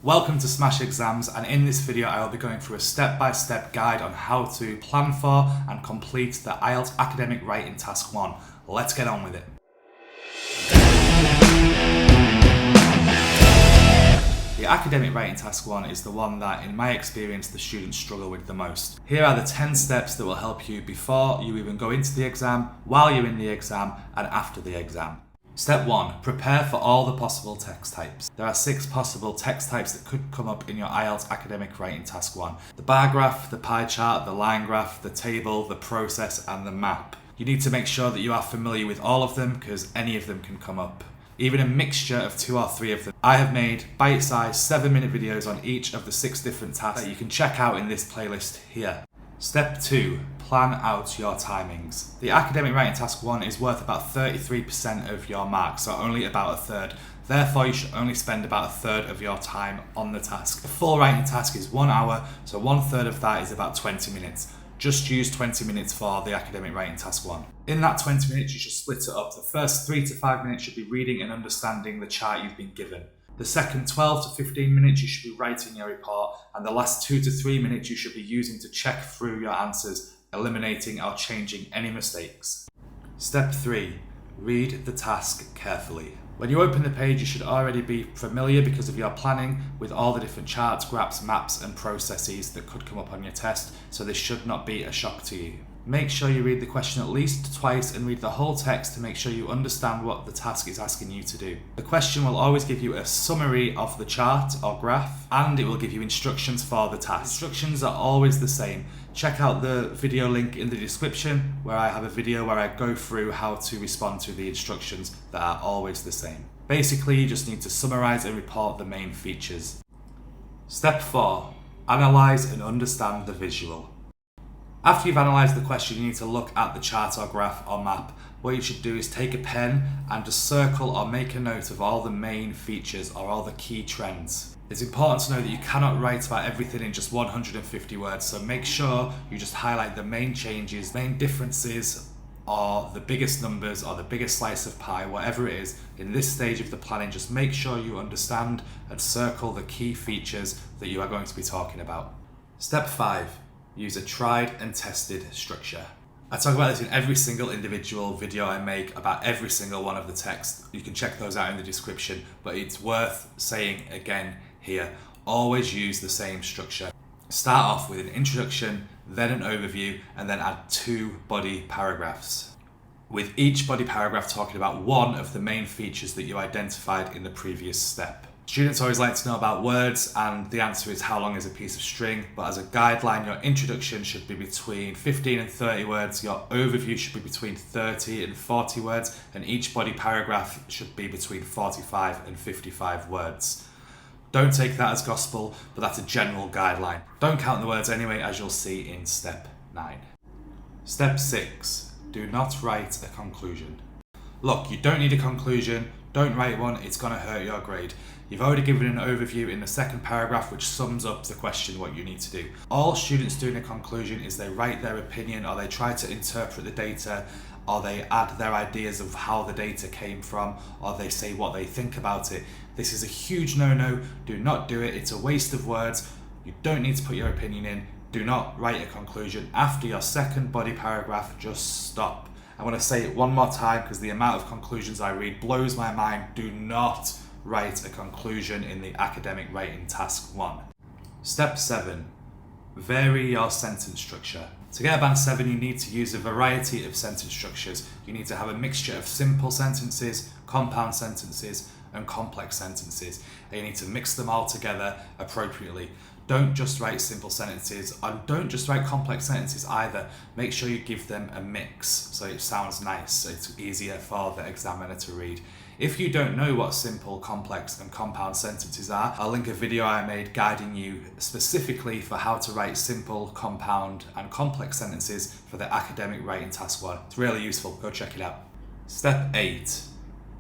Welcome to Smash Exams, and in this video I will be going through a step-by-step guide on how to plan for and complete the IELTS Academic Writing Task 1. Let's get on with it. The Academic Writing Task 1 is the one that, in my experience, the students struggle with the most. Here are the 10 steps that will help you before you even go into the exam, while you're in the exam, and after the exam. Step 1. Prepare for all the possible text types. There are 6 possible text types that could come up in your IELTS Academic Writing Task 1. The bar graph, the pie chart, the line graph, the table, the process, and the map. You need to make sure that you are familiar with all of them because any of them can come up. Even a mixture of 2 or 3 of them. I have made bite-sized 7-minute videos on each of the 6 different tasks that you can check out in this playlist here. Step 2. Plan out your timings. The Academic Writing Task 1 is worth about 33% of your marks, so only about a third. Therefore, you should only spend about a third of your time on the task. The full writing task is 1 hour, so 1/3 of that is about 20 minutes. Just use 20 minutes for the Academic Writing Task 1. In that 20 minutes, you should split it up. The first 3 to 5 minutes should be reading and understanding the chart you've been given. The second 12 to 15 minutes you should be writing your report, and the last 2 to 3 minutes you should be using to check through your answers, eliminating or changing any mistakes. Step 3. Read the task carefully. When you open the page, you should already be familiar because of your planning with all the different charts, graphs, maps and processes that could come up on your test, so this should not be a shock to you. Make sure you read the question at least twice and read the whole text to make sure you understand what the task is asking you to do. The question will always give you a summary of the chart or graph, and it will give you instructions for the task. Instructions are always the same. Check out the video link in the description where I have a video where I go through how to respond to the instructions that are always the same. Basically, you just need to summarize and report the main features. Step 4. Analyze and understand the visual. After you've analysed the question, you need to look at the chart or graph or map. What you should do is take a pen and just circle or make a note of all the main features or all the key trends. It's important to know that you cannot write about everything in just 150 words, so make sure you just highlight the main changes, main differences, or the biggest numbers or the biggest slice of pie, whatever it is. In this stage of the planning, just make sure you understand and circle the key features that you are going to be talking about. Step 5. Use a tried and tested structure. I talk about this in every single individual video I make about every single one of the texts. You can check those out in the description, but it's worth saying again here. Always use the same structure. Start off with an introduction, then an overview, and then add 2 body paragraphs, with each body paragraph talking about one of the main features that you identified in the previous step. Students always like to know about words, and the answer is how long is a piece of string, but as a guideline, your introduction should be between 15 and 30 words, your overview should be between 30 and 40 words, and each body paragraph should be between 45 and 55 words. Don't take that as gospel, but that's a general guideline. Don't count the words anyway, as you'll see in step 9. Step 6. Do not write a conclusion. Look, you don't need a conclusion. Don't write one, it's going to hurt your grade. You've already given an overview in the second paragraph which sums up the question, what you need to do. All students do in a conclusion is they write their opinion, or they try to interpret the data, or they add their ideas of how the data came from, or they say what they think about it. This is a huge no-no. Do not do it. It's a waste of words. You don't need to put your opinion in. Do not write a conclusion. After your second body paragraph, just stop. I want to say it one more time because the amount of conclusions I read blows my mind. Do not write a conclusion in the Academic Writing Task 1. Step 7. Vary your sentence structure. To get a band 7, you need to use a variety of sentence structures. You need to have a mixture of simple sentences, compound sentences, and complex sentences. And you need to mix them all together appropriately. Don't just write simple sentences, and don't just write complex sentences either. Make sure you give them a mix so it sounds nice, so it's easier for the examiner to read. If you don't know what simple, complex and compound sentences are, I'll link a video I made guiding you specifically for how to write simple, compound and complex sentences for the Academic Writing Task 1. It's really useful, go check it out. Step 8.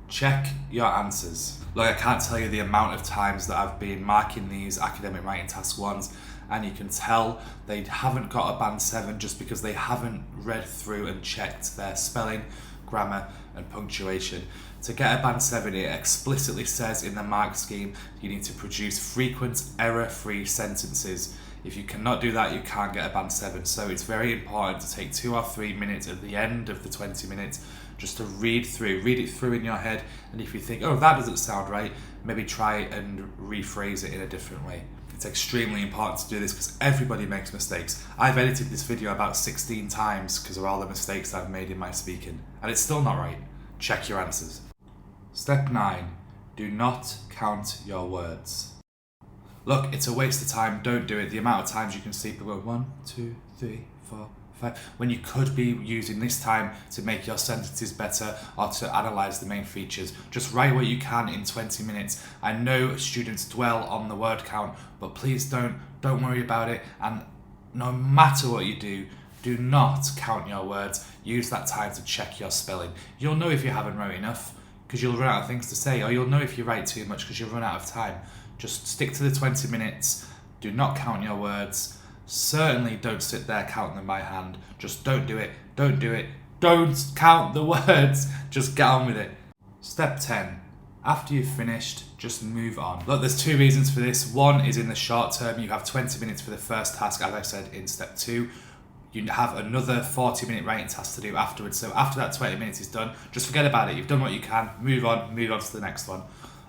Check your answers. Look, I can't tell you the amount of times that I've been marking these Academic Writing Task 1s, and you can tell they haven't got a band 7 just because they haven't read through and checked their spelling, grammar and punctuation. To get a band 7, it explicitly says in the mark scheme you need to produce frequent error-free sentences. If you cannot do that, you can't get a band 7. So it's very important to take 2 or 3 minutes at the end of the 20 minutes just to read it through in your head. And if you think, oh, that doesn't sound right, maybe try and rephrase it in a different way. It's extremely important to do this because everybody makes mistakes. I've edited this video about 16 times because of all the mistakes I've made in my speaking, and it's still not right. Check your answers. Step 9. Do not count your words. Look, it's a waste of time, don't do it. The amount of times you can see people go 1, 2, 3, 4, 5, when you could be using this time to make your sentences better or to analyse the main features. Just write what you can in 20 minutes. I know students dwell on the word count, but please don't worry about it. And no matter what you do, do not count your words. Use that time to check your spelling. You'll know if you haven't wrote enough because you'll run out of things to say, or you'll know if you write too much because you'll run out of time. Just stick to the 20 minutes. Do not count your words. Certainly don't sit there counting them by hand. Just don't do it. Don't do it. Don't count the words. Just get on with it. Step 10. After you've finished, just move on. Look, there's 2 reasons for this. One is in the short term. You have 20 minutes for the first task, as I said in step 2. You have another 40-minute writing task to do afterwards. So after that 20 minutes is done, just forget about it. You've done what you can. Move on to the next one.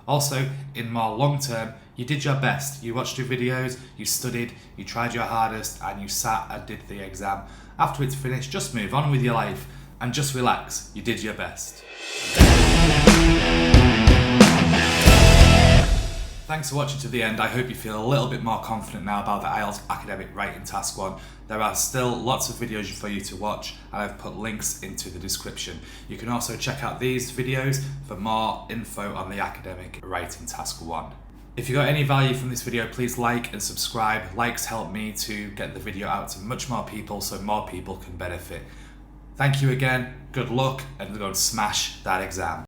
Also, in more long term, you did your best. You watched your videos, you studied, you tried your hardest, and you sat and did the exam. After it's finished, just move on with your life and just relax. You did your best. Thanks for watching to the end. I hope you feel a little bit more confident now about the IELTS Academic Writing Task 1. There are still lots of videos for you to watch, and I've put links into the description. You can also check out these videos for more info on the Academic Writing Task 1. If you got any value from this video, please like and subscribe. Likes help me to get the video out to much more people so more people can benefit. Thank you again, good luck, and go and smash that exam.